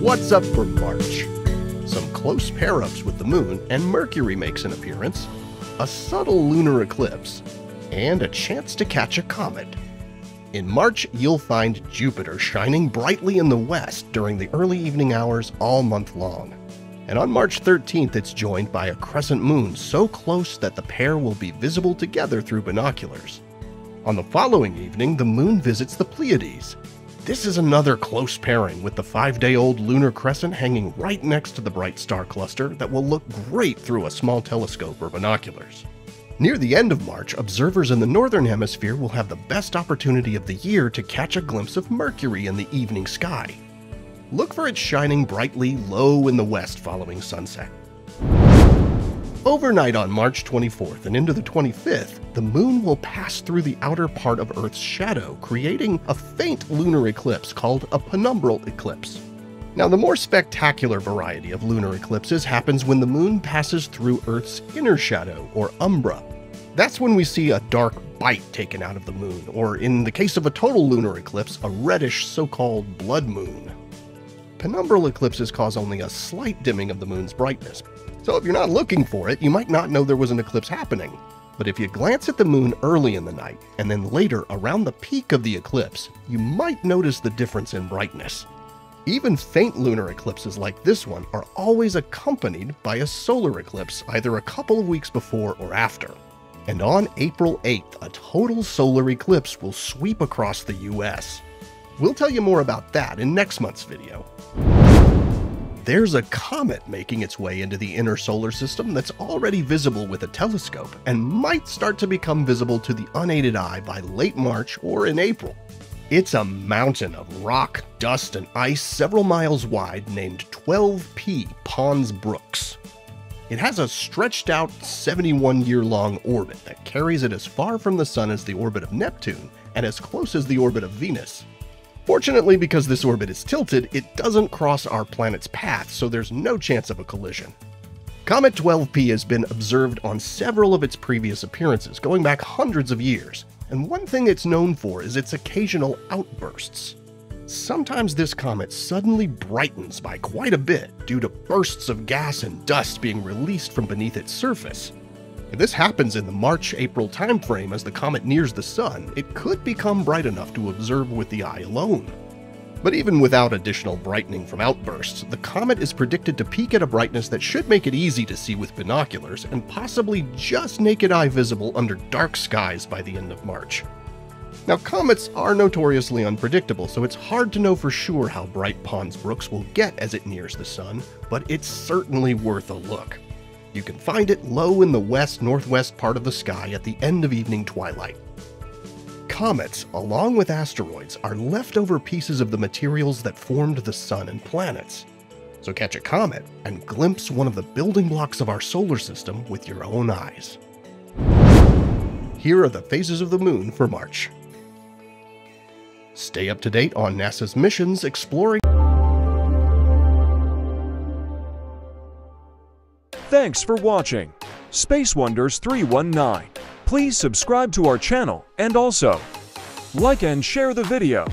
What's up for March? Some close pair-ups with the moon and Mercury makes an appearance, a subtle lunar eclipse, and a chance to catch a comet. In March, you'll find Jupiter shining brightly in the west during the early evening hours all month long. And on March 13th, it's joined by a crescent moon so close that the pair will be visible together through binoculars. On the following evening, the moon visits the Pleiades. This is another close pairing with the 5-day-old lunar crescent hanging right next to the bright star cluster that will look great through a small telescope or binoculars. Near the end of March, observers in the northern hemisphere will have the best opportunity of the year to catch a glimpse of Mercury in the evening sky. Look for it shining brightly low in the west following sunset. Overnight on March 24th and into the 25th, the moon will pass through the outer part of Earth's shadow, creating a faint lunar eclipse called a penumbral eclipse. Now, the more spectacular variety of lunar eclipses happens when the moon passes through Earth's inner shadow, or umbra. That's when we see a dark bite taken out of the moon, or in the case of a total lunar eclipse, a reddish so-called blood moon. Penumbral eclipses cause only a slight dimming of the moon's brightness, so if you're not looking for it, you might not know there was an eclipse happening. But if you glance at the moon early in the night, and then later around the peak of the eclipse, you might notice the difference in brightness. Even faint lunar eclipses like this one are always accompanied by a solar eclipse either a couple of weeks before or after. And on April 8th, a total solar eclipse will sweep across the US. We'll tell you more about that in next month's video. There's a comet making its way into the inner solar system that's already visible with a telescope and might start to become visible to the unaided eye by late March or in April. It's a mountain of rock, dust, and ice several miles wide named 12P Pons Brooks. It has a stretched out 71-year-long orbit that carries it as far from the Sun as the orbit of Neptune and as close as the orbit of Venus. Fortunately, because this orbit is tilted, it doesn't cross our planet's path, so there's no chance of a collision. Comet 12P has been observed on several of its previous appearances, going back hundreds of years, and one thing it's known for is its occasional outbursts. Sometimes this comet suddenly brightens by quite a bit due to bursts of gas and dust being released from beneath its surface. If this happens in the March-April timeframe as the comet nears the Sun, it could become bright enough to observe with the eye alone. But even without additional brightening from outbursts, the comet is predicted to peak at a brightness that should make it easy to see with binoculars and possibly just naked eye visible under dark skies by the end of March. Now, comets are notoriously unpredictable, so it's hard to know for sure how bright Pons Brooks will get as it nears the Sun, but it's certainly worth a look. You can find it low in the west-northwest part of the sky at the end of evening twilight. Comets, along with asteroids, are leftover pieces of the materials that formed the Sun and planets. So catch a comet and glimpse one of the building blocks of our solar system with your own eyes. Here are the phases of the moon for March. Stay up to date on NASA's missions exploring. Thanks for watching Space Wonders 319. Please subscribe to our channel and also like and share the video.